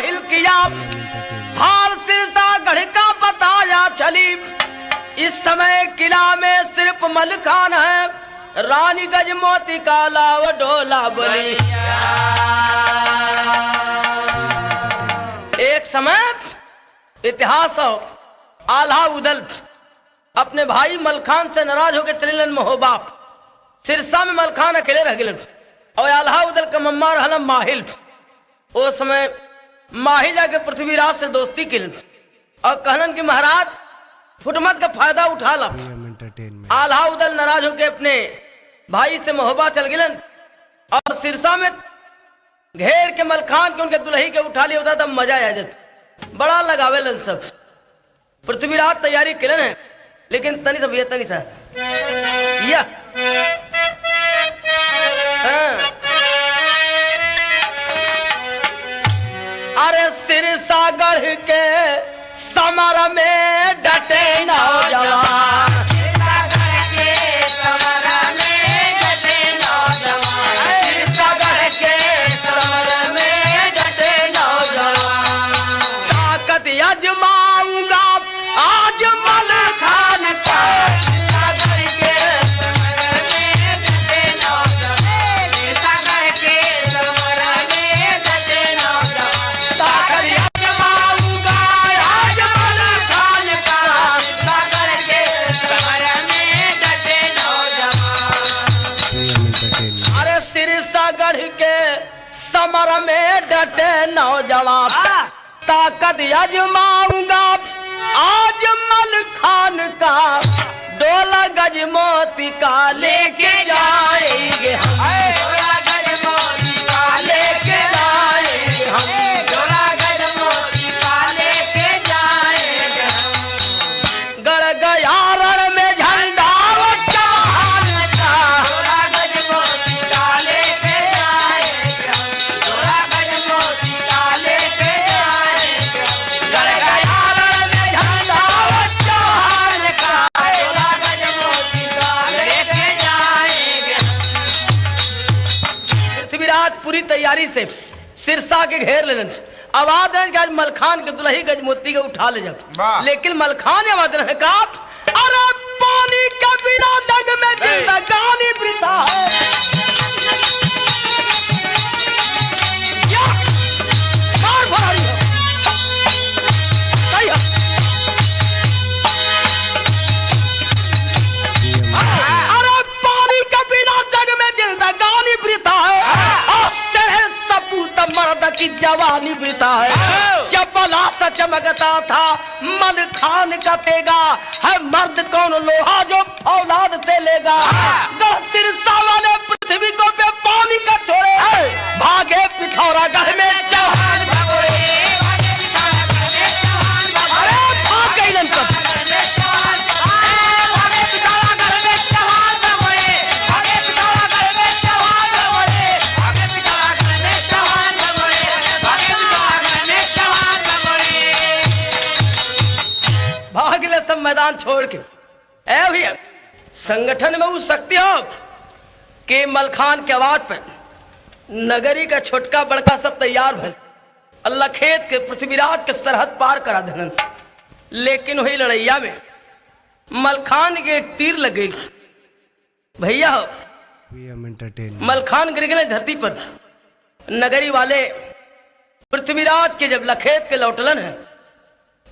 माहिल किया, हाल सिरसागढ़ का बताया चली। इस समय किला में सिर्फ मलखान है, रानी गजमोती का लाव डोला बोली। एक समय इतिहास आल्हा उदल अपने भाई मलखान से नाराज होकर चले महोबा। सिरसा में मलखान अकेले रह गए और आल्हा उदल का मम्मा रहल माहिल। उस समय माहिल जाके पृथ्वीराज से दोस्ती की और कहलन कि महाराज फुटमत का फायदा उठा ला। आल्हा उदल नाराज होकर अपने भाई से महोबा चल गए और सिरसा में घेर के मलखान के उनके दुल्ही के उठा लिया होता, तब मजा आ जाता, बड़ा लगावे लन सब। पृथ्वीराज तैयारी किलन है, लेकिन तनी सब ये तनी सा या अरे सिरसागढ़ के समर में डटे नौजवान, आजमाऊंगा आज मलखान का। अरे सिरसागढ़ के समर में डटे नौजवान, ताकत आजमाऊंगा आज मलखान का। डोला गजमोती का लेके जाएंगे हम, डोला गजमोती का लेके जाएंगे हम, डोला गजमोती का लेके जाएंगे हम। गड़ गया रण में झंडा चढ़ान का, डोला गजमोती का लेके जाएंगे हम, डोला गजमोती का लेके जाएंगे हम। गड़ गया रण में झंडा चढ़ान का, डोला गजमोती का लेके जाएंगे। पृथ्वीराज पूरी तैयारी से सिरसा के घेर लेलन। आवाज है कि आज मलखान के दुल्ही गजमोती के उठा ले जाओ, लेकिन मलखान आवाज है का अरे पानी के बिना जग में जिंदगानी वृथा है। क्या मार भरारी है, सही है। अरे पानी के बिना जग में जिंदगानी वृथा है, तेरे सपूत मर्द की जवानी वृथा है। चपला सा चमकता था मलखान का तेगा, है मर्द कौन लोहा जो औलाद से लेगा। सिरसा वाले पृथ्वी को पे पानी का छोड़े, भागे पिथौरागढ़ में जवान भगोड़े। अरे भाग गई लन सब, भागले सब मैदान छोड़ के। ऐ भैया संगठन में उस शक्ति हो कि मलखान के आवाज पर नगरी का छोटका बड़का सब तैयार भल, अल्लाह खेत के पृथ्वीराज के सरहद पार करा देन। लेकिन वही लड़ैया में मलखान के एक तीर लग गई भैया। मलखान गिर गए धरती पर। नगरी वाले पृथ्वीराज के जब लखेत के लौटलन है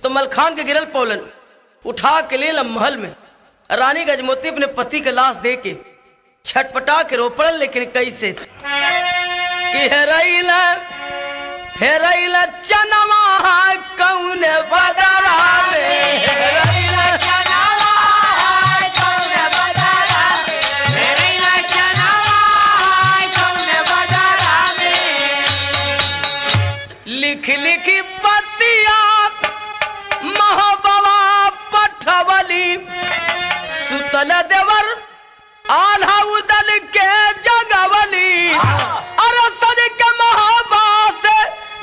तो मलखान के गिरल पौलन उठा के ले महल में। रानी गजमोती अपने पति के लाश दे के छटपटा के रोपड़न, लेकिन कैसे कि हेरैला चनवा कौन बदरा में, हेरैला चनवा कौन बदरा में, हेरैला चनवा कौन बदरा में। लिख लिख पतिया महबवा पठवली, सुतल देवर आल्हा उदल के जगवली। अरे सज के महबा से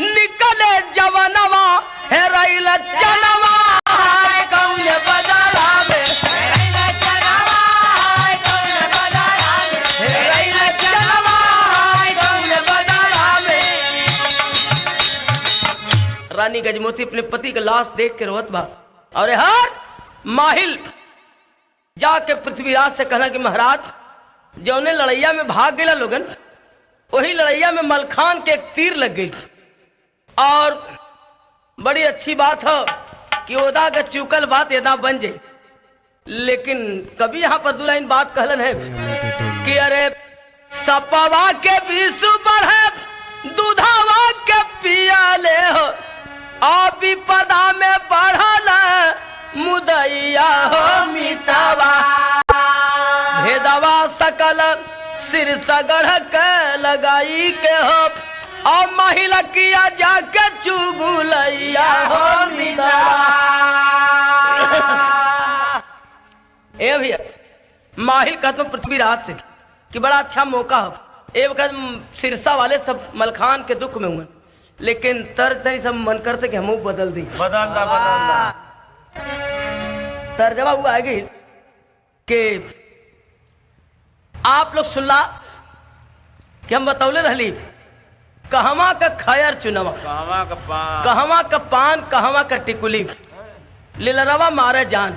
निकले जवनवा, हेरैला चनवा कौन बदरा में, हेरैला चनवा कौन बदरा में, हेरैला चनवा कौन बदरा में। रानी गजमोती अपने पति का लाश देख के रोत बा। और हर माहिल जाके पृथ्वीराज से कहना कि महाराज जौने लड़ैया में भाग गया लोगन, वही लड़ैया में मलखान के एक तीर लग गई। और बड़ी अच्छी बात है कि ओदा का चुकल बात यदा बन जाए। लेकिन कभी यहाँ पर 2 लाइन बात कहलन है कि अरे सपवा के विषु बढ़े दूधावा के पियाले हो, आप विपदा में बढ़ल मुदैया हो मितावा, भेदवा सकल सिर सगढ़ के लगाई के हो, और महिला किया जाके चुगुलैया हो मितावा। ए भैया माहिल कहते पृथ्वीराज से कि बड़ा अच्छा मौका हो। एक वक्त सिरसा वाले सब मलखान के दुख में हुए, लेकिन तर्ज सब मन करते कि हम बदल दी, बदल तर्जमा हुआ है कि आप लोग सुनला कि हम बतौले रहली कहवा का खैर चुनवा, कहवा का पान, कहवा का टिकुली, लिलरवा मारे जान।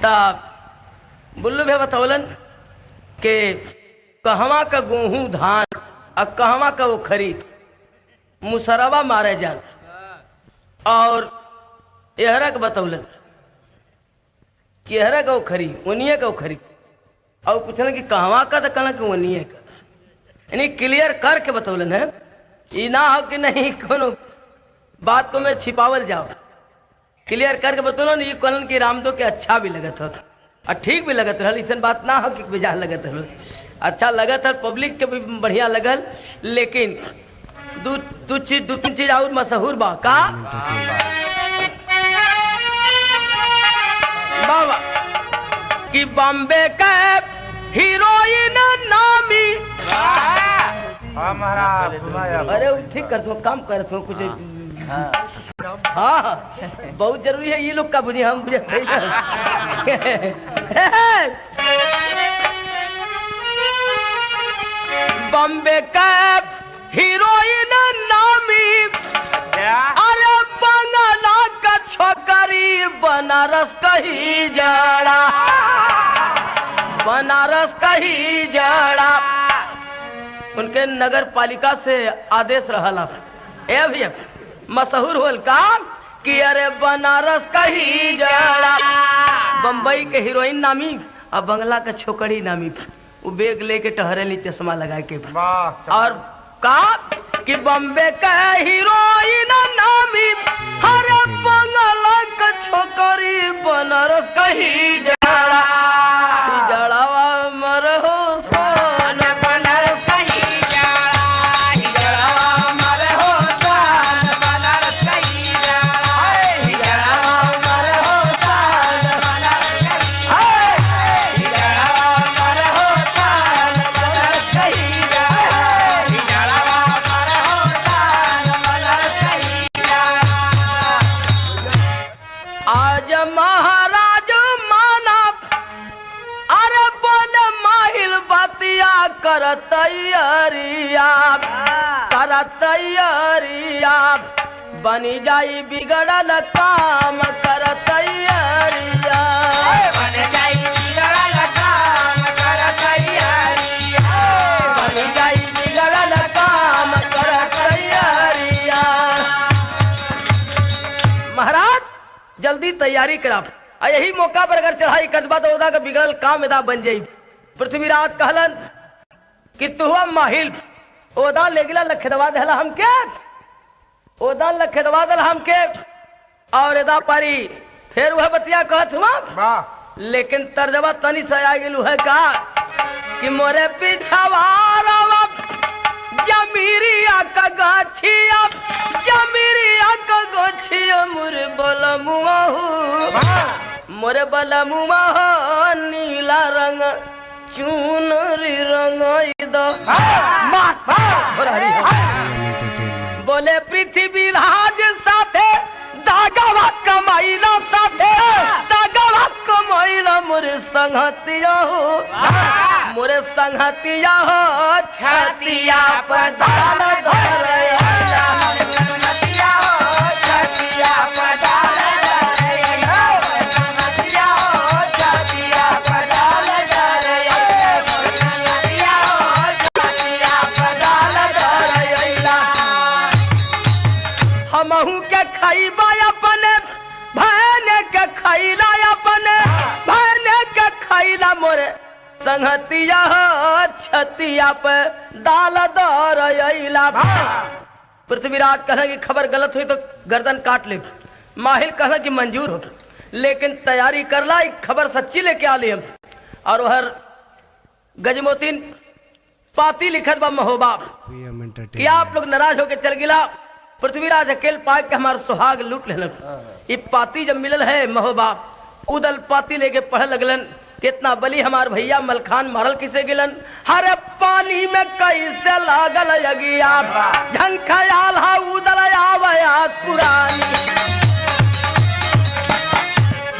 तब बुल्लू भी बतौलन के कहवा का गेहूं धान और कहवा का वो खरी मुसरवा मारे जान। और एहरा के बतौलन कि एहरा का वो खरी उनिये का वो खरी, और पूछलन कि कहवा का, तो कहना कि उनिये का, यानी क्लियर करके बतौलन है। ये ना हो कि नहीं कोनो बात को मैं छिपावल जाओ, क्लियर करके बतौलन। ये कहलन कि रामदो के अच्छा भी लगत हो और ठीक भी लगत रहल, ऐसा बात ना हो कि बेजार लगत रहल, अच्छा लगत है, पब्लिक के भी बढ़िया लगल। लेकिन दो तीन चीज और मशहूर बा का बाबा कि बॉम्बे का हीरोइन नामी। महाराज अरे ठीक कर दो, काम कर दो कुछ। हाँ बहुत जरूरी है, ये लोग का बुझे हम बुझे बॉम्बे का हीरोइन नामी, अरे बंगला का छोकरी बनारस कही जड़ा, बनारस कही जड़ा। उनके नगर पालिका से आदेश रहला ए भैया मशहूर होल का कि अरे बनारस कही जड़ा। बम्बई के हीरोइन नामी और बंगला का छोकरी नामी, वो बेग लेके टहरेली चश्मा लगा के। और का कि बम्बे का हीरोइन नामी, अरे बंगला का छोकरी बनारस कही जड़ा। जड़ावा मरहो सोन बनारस कही जड़ा, जड़ावा मरहो सोन बनारस कही जड़ा, जड़ावा मरहो सोन बनारस कही जड़ा, जड़ावा मरहो सोन बनारस कही जड़ा, जड़ावा मरहो सोन बनारस कही जड़ा। आज महाराज माना, अरे बोले माहिल बतिया कर तैयारिया, कर तैयारिया, बनी जाई बिगड़ल काम कर तैयारिया, बन जाई बिगड़ल काम कर तैयारिया, बनी जाई बिगड़ल काम कर तैयारिया। महाराज जल्दी तैयारी करा, यही मौका पर अगर चढ़ाई कदबा तो ओदा का बिगड़ल काम एदा बन जाई। पृथ्वीराज कहलन कि तू माहिल ओदा ले गिला लखेदवा देला हमके, ओदा लखेदवा देला हमके, और एदा पारी फिर वह बतिया कहत हुआ। लेकिन तर्जमा तनी से आ गेलू है का कि मोरे पिछवा जमीरिया का गाछिया, जमीरिया का गाछिया मोरे बलमुआ हो, मोरे बलमुआ हो नीला रंग चुनरी रंग दो। बोले पृथ्वी राज साथे दागवा कमाइला, साथे दागवा कमाइला मोरे संगतिया हो, मोरे संगतिया हो छतिया पर दाल धरैया, छतिया हो संगतिया छतिया पे दाल दौर अइला। पृथ्वीराज कहना कि खबर गलत हुई तो गर्दन काट ले। माहिल कहना कि मंजूर हो, लेकिन तैयारी कर ला, खबर सच्ची लेके आ ले। और हर गजमोतीन पाती लिखत बा महोबा कि आप लोग नाराज होके चल गिला। पृथ्वीराज अकेल पाए के हमार सुहाग लूट लेलन। ये पाती जब मिलल है महोबा, उदल पाती लेके पढ़ लगलन, कितना बली हमार भैया मलखान मारल किसे गिलन। हरे पानी में कैसे लागल अगिया, झंखयाल हा उदल आवया पुरानी।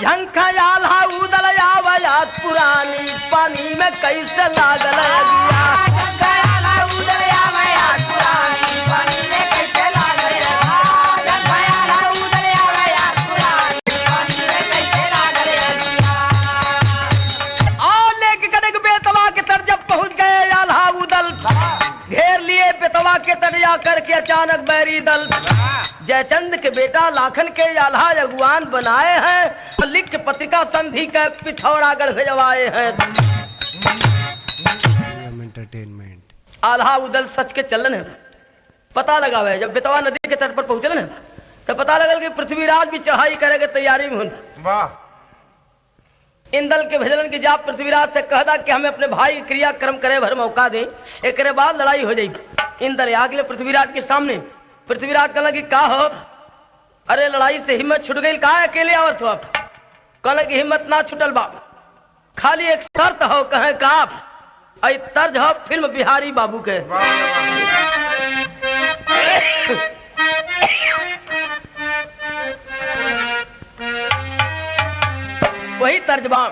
झंखयाल हा उदल आवया पुरानी, पानी में कैसे लागल अगिया। झंखयाल हा उदल आवया पुरानी, पानी में कैसे लागल अगिया। झंखयाल हा उदल आवया पुरानी, पानी में कैसे लागल अगिया। और लेके कदे बेतवा के तर जब पहुंच गए आल्हा उदल, घेर लिए बेतवा के तर जा करके अचानक बैरी दल। जयचंद के बेटा लाखन के आल्हा अगुवान बनाए हैं, लिख के पत्रिका संधि के पिथौरागढ़ भेजवाए हैं। आल्हा उदल सच के चलन है, पता लगा है। जब बेतवा नदी के तट पर पहुंचल न, तो पता लगल कि पृथ्वीराज भी चढ़ाई करेगा तैयारी में हूं। इंदल के भेजलन की जा पृथ्वीराज से कहदा कि हमें अपने भाई क्रियाक्रम करे भर मौका दे, एक बाद लड़ाई हो जाएगी। इंदल आ गए पृथ्वीराज के सामने। पृथ्वीराज कहला कि का हो, अरे लड़ाई से हिम्मत छूट गई, का अकेले आवत हो आप। कहला कि हिम्मत ना छूटल बा, खाली एक शर्त हो, कहे का आई तर्ज हो फिल्म बिहारी बाबू के। वही तर्जमा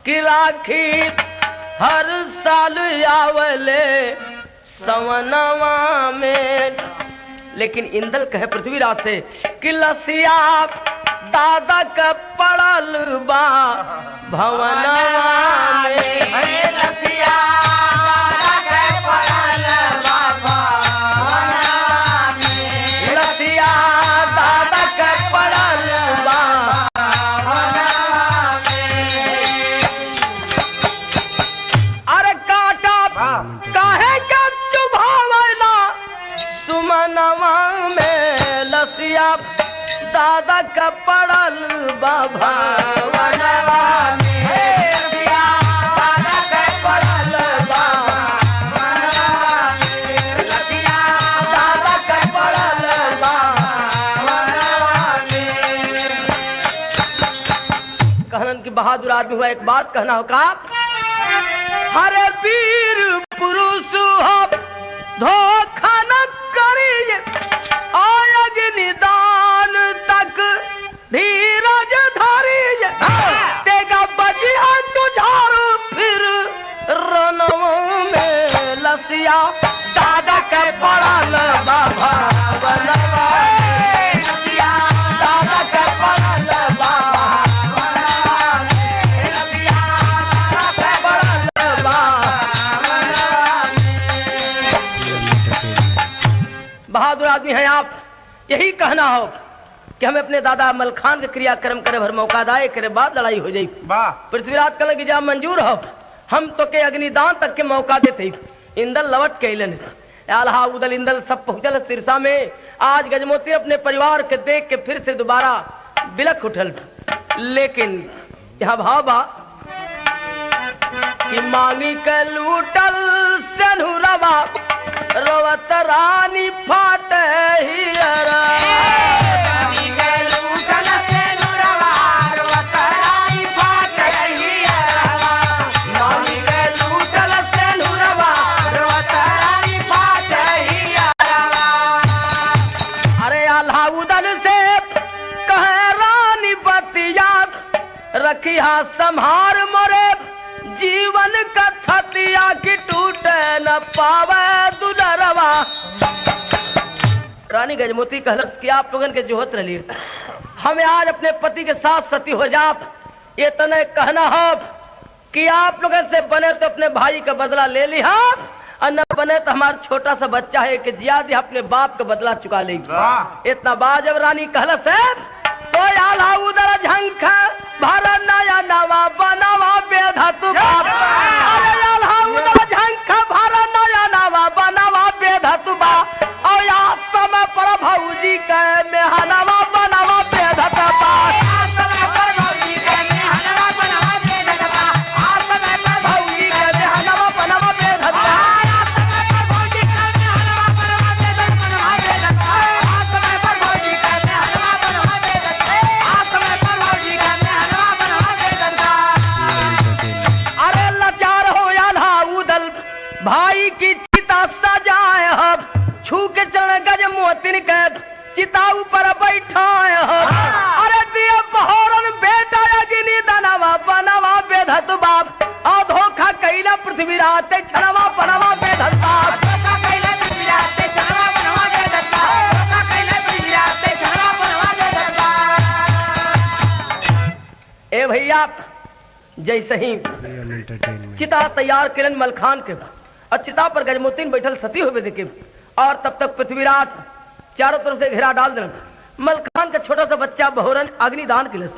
कि राखी हर साल आवले सवनवा में। लेकिन इंदल कहे पृथ्वीराज से कि लसिया दादा का पड़ल बा भवनवा में। लसिया दादा का पड़ल बा भवनवा में। लसिया दादा का पड़ल बा भवनवा में। अरे काटा काहे क्या चुभावना सुमनवा में। लसिया दादा का पड़ल बाबा वनवा में। लसिया दादा का पड़ल बाबा वनवा में। लसिया दादा का पड़ल बाबा वनवा में। कहलन की बहादुर आदमी हुआ, एक बात कहना हो का, हरे वीर पुरुष हो धोखा न करिए, अग्निदान तक धीरज धरिए। तेगा बजिया तुझारू फिर रनवा में। लसिया दादा के पड़ल बाबा वनवा में। लसिया दादा के पड़ल बाबा वनवा में। लसिया दादा के पड़ल बाबा वनवा में। बहादुर आदमी हैं आप, यही कहना हो कि हमें अपने दादा मलखान के क्रियाक्रम करे भर मौका दाए, करे बाद लड़ाई हो जाए। पृथ्वीराज कहले कि जा मंजूर हो, हम तो के अग्निदान तक के मौका देते। इंदल लवट के अइलन। आल्हा उदल इंदल सब पहुंचल सिरसा में। आज गजमोती अपने परिवार के देख के फिर से दोबारा बिलख उठल। लेकिन यहाँ भाव बा कि मांगी के लूटल सेनुरवा, रोवत रानी फाटे हियरा। मांगी के लूटल सेनुरवा, रोवत रानी फाटे हियरा। मांगी के लूटल सेनुरवा, रोवत रानी फाटे हियरा। अरे आल्हा उदल से कहे रानी बतिया, रखिया संहार मोरे जीवन का छतिया की टूटे न पावे दुलरवा। रानी गजमोती कहलस कि आप लोगन के जोहत रही, हमें आज अपने पति के साथ सती हो जाप। ये तने कहना हो कि आप लोगन से बने तो अपने भाई का बदला ले लिया, और न बने तो हमारा छोटा सा बच्चा है कि जियादी अपने बाप का बदला चुका लेगी। इतना बात जब रानी कहलस है तो आल्हा उदल झंख भर नया नवा बनावा बेधा तू बाप। ए भैया जैसे ही चिता तैयार किरण मलखान के और चिता पर गजमोतीन बैठल सती हुए देखे और तब तक पृथ्वीराज चारों तरफ से घेरा डाल देना। मलखान का छोटा सा बच्चा बहोरन अग्निदान के लिए,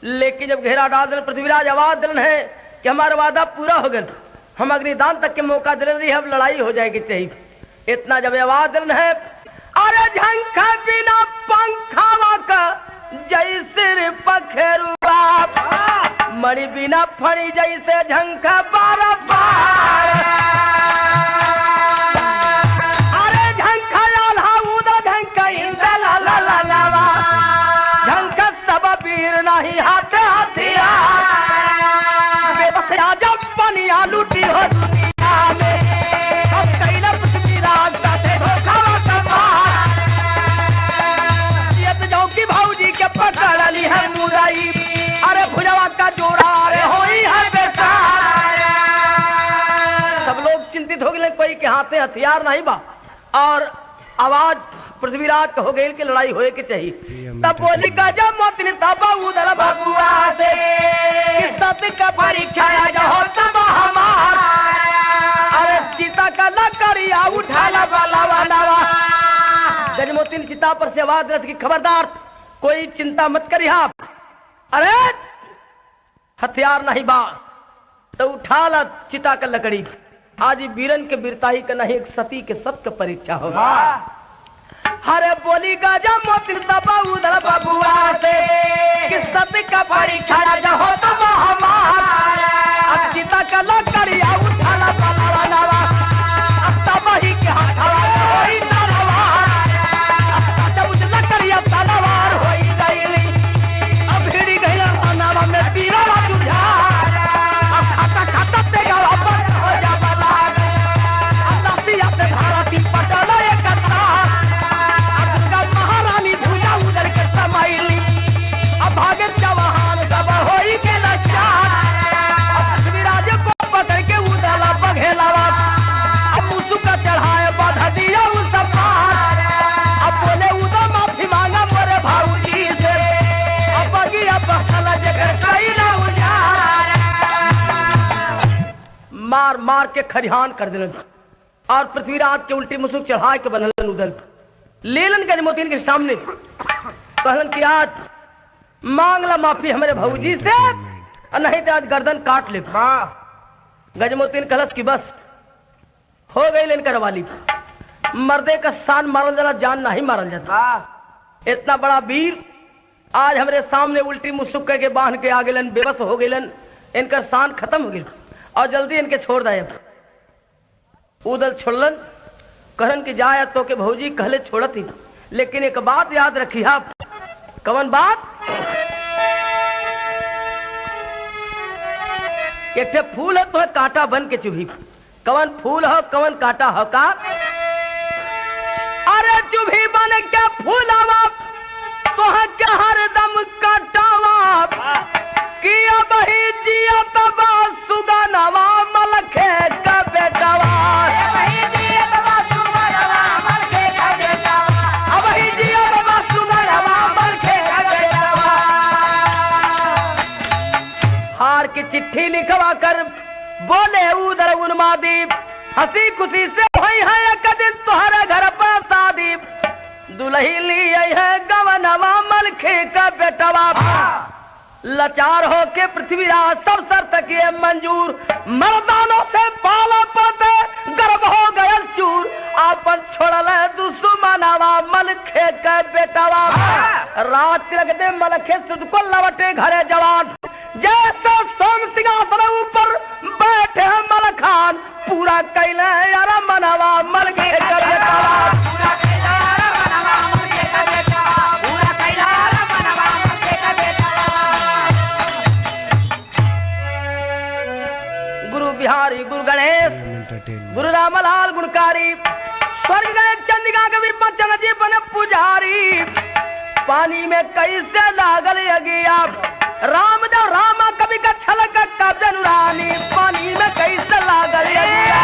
लेकिन जब घेरा डाल देना पृथ्वीराज आवाज दिलन है कि हमारा वादा पूरा हो गया, हम अग्निदान तक के मौका दे रही है, अब लड़ाई हो जाएगी चाहिए। इतना जब आवाज दिलन है, अरे झंखा बिना पंखावा का जैसे पखेरुआ, मणि बिना फणी जैसे झंखा बार बार, अरे झंखा आल्हा उदर झंखा इंद्र ला ला ला ला, झंखा सब वीर नहीं हाथे हथियार, बेबस राजा बनिया लूटी हो दुनिया में, अब कैला पृथ्वीराज साथे धोखा कमार, जियत जाओ की भौजी के पकड़ ली है मुराई, अरे भुजवा का जोड़ा रे होई है बेकार। सब लोग चिंतित हो गए, कोई के हाथे हथियार नहीं बा और आवाज पृथ्वीराज हो गई कि लड़ाई होए के चाहिए। तब बोली का जब मोती तब उधर बबुआ से सत्य का परीक्षा हो तब हमार, अरे चिता का लकड़िया उठाला बलावा नवा। गजमोती ने चिता पर से आवाज रख की खबरदार कोई चिंता मत करिए आप, अरे हथियार नहीं बा तो उठा ला चिता का लकड़ी। आज वीरन के वीरताई का नहीं, एक सती के सत्य परीक्षा होगा। हरे बोली गाजा मोती तब उधर बबुआ से कि सत्य का परीक्षा हो तब हमार, अब चिता का लकड़िया उठा ला बलावा नवा, अब तब ही के हथवा होई तलवार, अब उस लकड़िया तलवार होई गईली, अब भिड़ी गई नवा में पीरा जुझार, अब खाता खाता ते गवा बंद हो जा बला, अब लसिया से भारती पटल एक कतार, अब दुर्गा महारानी भुजा उधर के समाइली, अब भागे जवान सब होई के लाचार, अब पृथ्वीराज को पकड़ के उधला बघेलावा, अब मुसुका चढ़ाए बाधा दिया उस पार, अब बोले उधर माफी मांगा मोरे भाऊजी से, अब बगी अब बखला जगह कई ना उजार, मार मार के खरिहान कर दिलन और पृथ्वीराज के उल्टी मुसुक चढ़ा के बनलन उधर लेलन गजमोती के सामने कहलन कि आज मांगला माफी हमारे भौजी से और नहीं तो आज गर्दन काट ले। गजमोती कहलस कि बस हो गई लेनकर वाली, मर्दे का शान मारल जाला, जान नहीं मारल जाता। इतना बड़ा वीर आज हमारे सामने उल्टी मुसुक के बांध के आ गेलन, बेबस हो गेलन, इनका शान खत्म हो गई और जल्दी इनके छोड़ दे। उदल छोड़लन कहन कि जाए तो के भौजी कहले छोड़त ही, लेकिन एक बात याद रखी आप। कवन बात? एक फूल है तो है कांटा बन के चुभी, कवन फूल हो कवन कांटा हो का? अरे चुभी बन के फूलावा तो है क्या हरदम काटावा, कि अब ही जिया तब सुगनवा मलखे का बेटावा, हार की चिट्ठी लिखवा कर बोले उधर उन्मादी, हंसी खुशी से हुई है एक दिन तुम्हारे घर पर शादी, दुल्ही ली है गवनवा मलखे का बेटवा। लाचार हो के पृथ्वीराज सब शर्त किए मंजूर, मर्दानों से पाला पते गर्भ हो गया चूर, आपन छोड़ल दुश्मनवा मलखे के बेटवा। रात तिलक दे मलखे सुध को लवटे घरे जवान, जैसे सोम सिंहासन ऊपर बैठे मलखान, पूरा कैले यार मनवा मलखे के बेटवा। बिहारी गुरु गणेश गुरु रामलाल गुणकारी, स्वर्ग गए चंदिका कवि बच्चन जी बने पुजारी, पानी में कैसे लागल अगिया, राम जो रामा कवि का छलक का बेनुरानी, पानी में कैसे लागल अगिया।